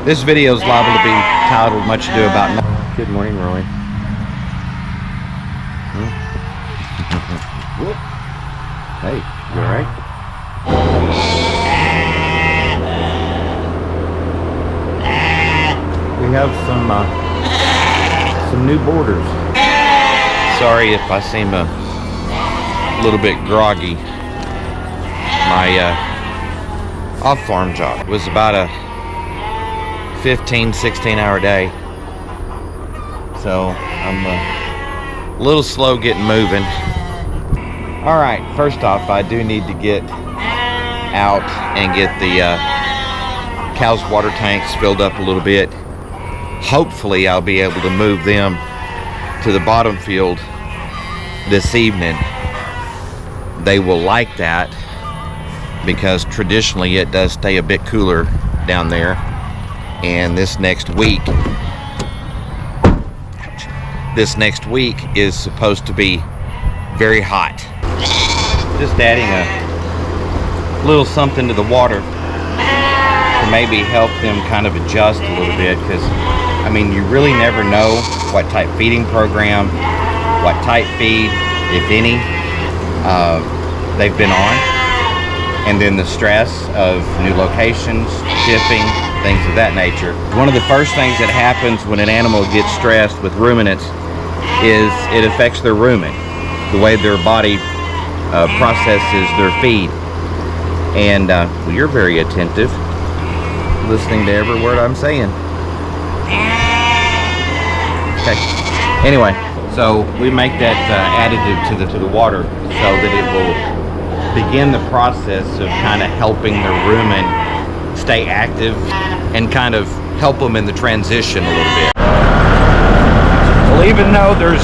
This video is liable to be titled Much Ado About Nothing. Good morning, Roy. Hey, you alright? We have some new boarders. Sorry if I seem a little bit groggy. My off-farm job was about a 15-16 hour day, so I'm a little slow getting moving. All right, first off, I do need to get out and get the cows' water tanks filled up a little bit. Hopefully I'll be able to move them to the bottom field this evening. They will like that because traditionally it does stay a bit cooler down there. And this next week is supposed to be very hot. Just adding a little something to the water to maybe help them kind of adjust a little bit, because I mean, you really never know what type feeding program, what type feed, if any, they've been on, and then the stress of new locations, shipping, things of that nature. One of the first things that happens when an animal gets stressed with ruminants is it affects their rumen, the way their body processes their feed. And well, you're very attentive, listening to every word I'm saying. Okay. Anyway, so we make that additive to the water so that it will begin the process of kind of helping the rumen stay active and kind of help them in the transition a little bit. Well, even though there's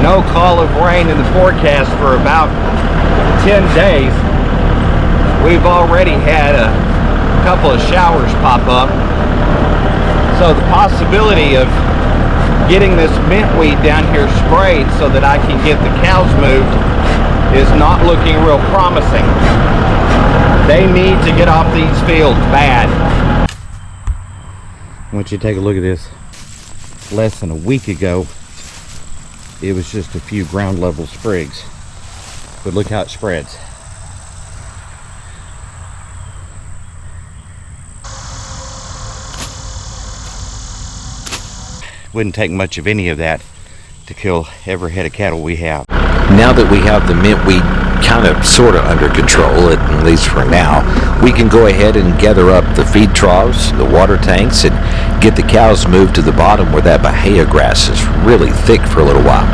no call of rain in the forecast for about 10 days, we've already had a couple of showers pop up. So the possibility of getting this mint weed down here sprayed so that I can get the cows moved is not looking real promising. They need to get off these fields bad. I want you to take a look at this. Less than a week ago, it was just a few ground level sprigs. But look how it spreads. Wouldn't take much of any of that to kill every head of cattle we have. Now that we have the mint weed kind of sort of under control, at least for now, we can go ahead and gather up the feed troughs, the water tanks, and get the cows moved to the bottom where that bahia grass is really thick for a little while.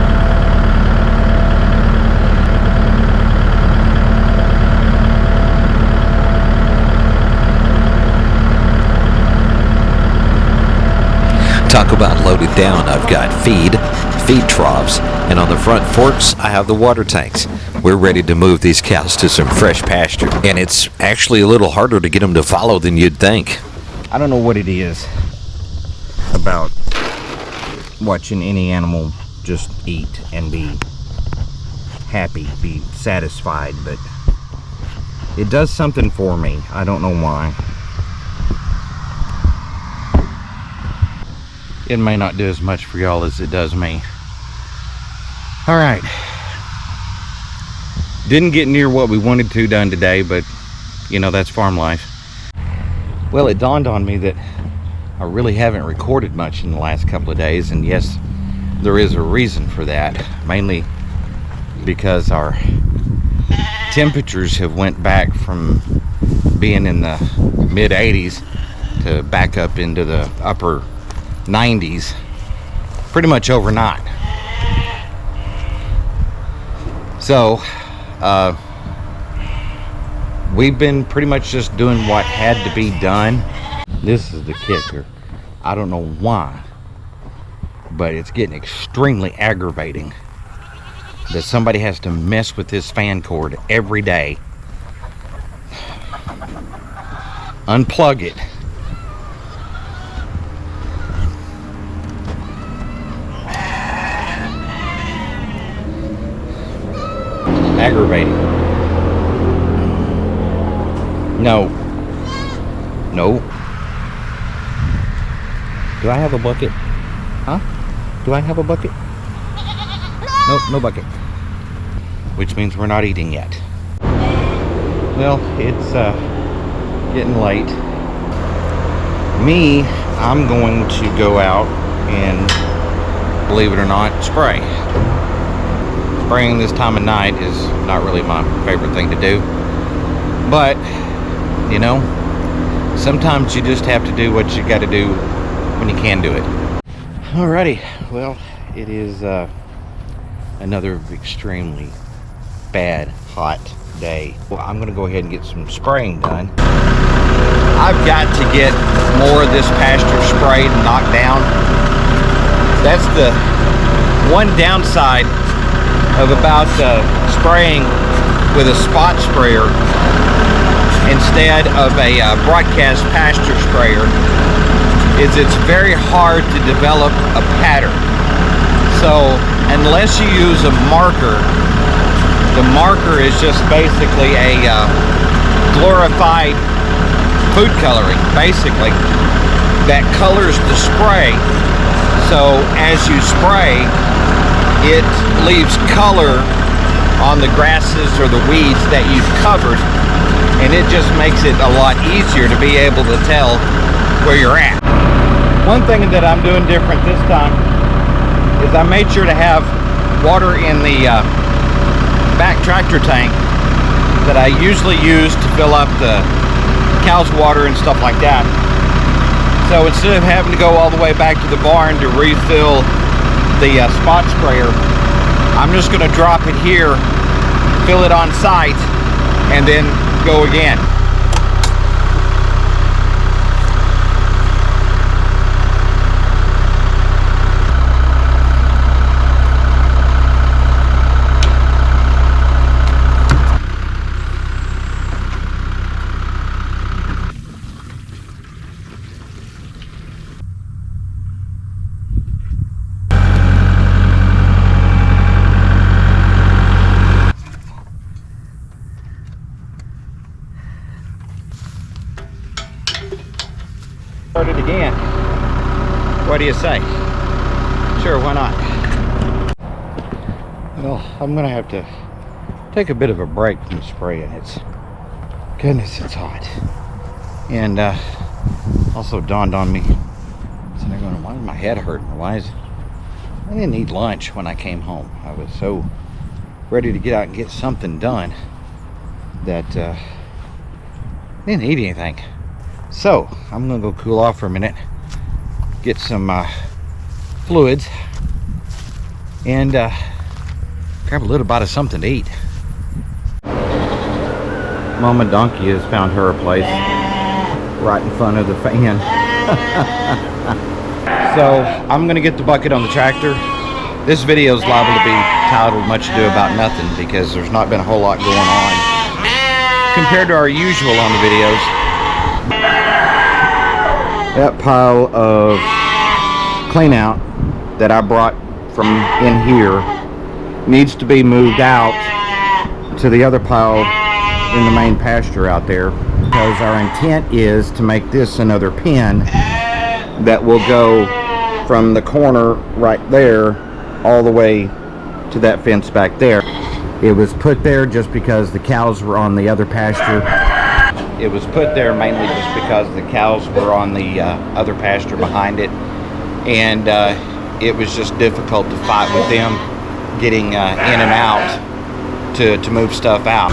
Talk about loaded down. I've got feed troughs, and on the front forks I have the water tanks. We're ready to move these cows to some fresh pasture, and it's actually a little harder to get them to follow than you'd think. I don't know what it is about watching any animal just eat and be happy, be satisfied, but it does something for me. I don't know why. It may not do as much for y'all as it does me. All right. Didn't get near what we wanted to done today, but you know, that's farm life. Well, it dawned on me that I really haven't recorded much in the last couple of days, and yes, there is a reason for that. Mainly because our temperatures have went back from being in the mid 80s to back up into the upper 90s pretty much overnight. So we've been pretty much just doing what had to be done. This is the kicker. I don't know why, but it's getting extremely aggravating that somebody has to mess with this fan cord every day, unplug it, aggravating. No. Do I have a bucket? Huh? Do I have a bucket? Nope, no bucket. Which means we're not eating yet. Well, it's getting late. Me, I'm going to go out and, believe it or not, spray. Spraying this time of night is not really my favorite thing to do. But, you know, sometimes you just have to do what you got to do when you can do it. Alrighty, well, it is another extremely bad, hot day. Well, I'm gonna go ahead and get some spraying done. I've got to get more of this pasture sprayed and knocked down. That's the one downside of about spraying with a spot sprayer instead of a broadcast pasture sprayer, is it's very hard to develop a pattern. So unless you use a marker, the marker is just basically a glorified food coloring, basically, that colors the spray. So as you spray, it leaves color on the grasses or the weeds that you've covered, and it just makes it a lot easier to be able to tell where you're at. One thing that I'm doing different this time is I made sure to have water in the back tractor tank that I usually use to fill up the cow's water and stuff like that. So instead of having to go all the way back to the barn to refill the spot sprayer, I'm just going to drop it here, fill it on site, and then go again. Start it again. What do you say? Sure, why not? Well, I'm gonna have to take a bit of a break from spraying. Goodness, it's hot. And also dawned on me, sitting there going, why is my head hurting? I didn't eat lunch when I came home. I was so ready to get out and get something done that I didn't eat anything. So I'm gonna go cool off for a minute, get some fluids, and grab a little bite of something to eat. Mama Donkey has found her a place right in front of the fan. So I'm gonna get the bucket on the tractor. This video is liable to be titled Much Ado About Nothing because there's not been a whole lot going on compared to our usual on the videos. That pile of clean out that I brought from in here needs to be moved out to the other pile in the main pasture out there, because our intent is to make this another pen that will go from the corner right there all the way to that fence back there. It was put there just because the cows were on the other pasture. It was put there mainly just because the cows were on the other pasture behind it, and it was just difficult to fight with them getting in and out to move stuff out.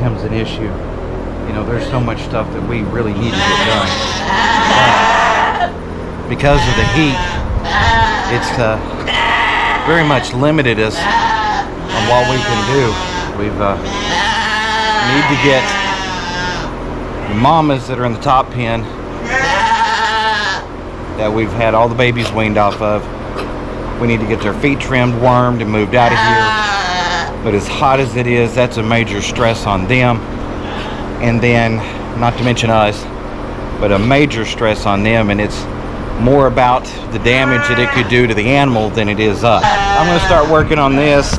becomes an issue. You know, there's so much stuff that we really need to get done. But because of the heat, it's very much limited us on what we can do. We've need to get the mamas that are in the top pen that we've had all the babies weaned off of. We need to get their feet trimmed, wormed, and moved out of here. But as hot as it is, that's a major stress on them. And then, not to mention us, but a major stress on them, and it's more about the damage that it could do to the animal than it is us. I'm going to start working on this.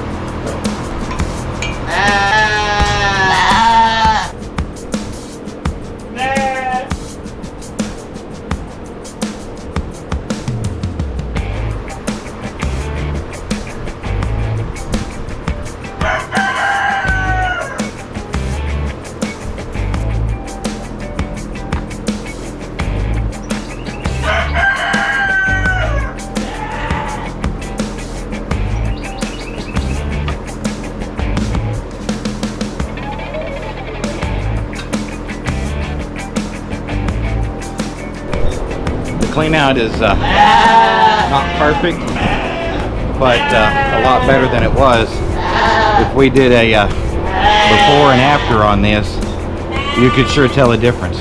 Clean out is not perfect, but a lot better than it was. If we did a before and after on this, you could sure tell a difference.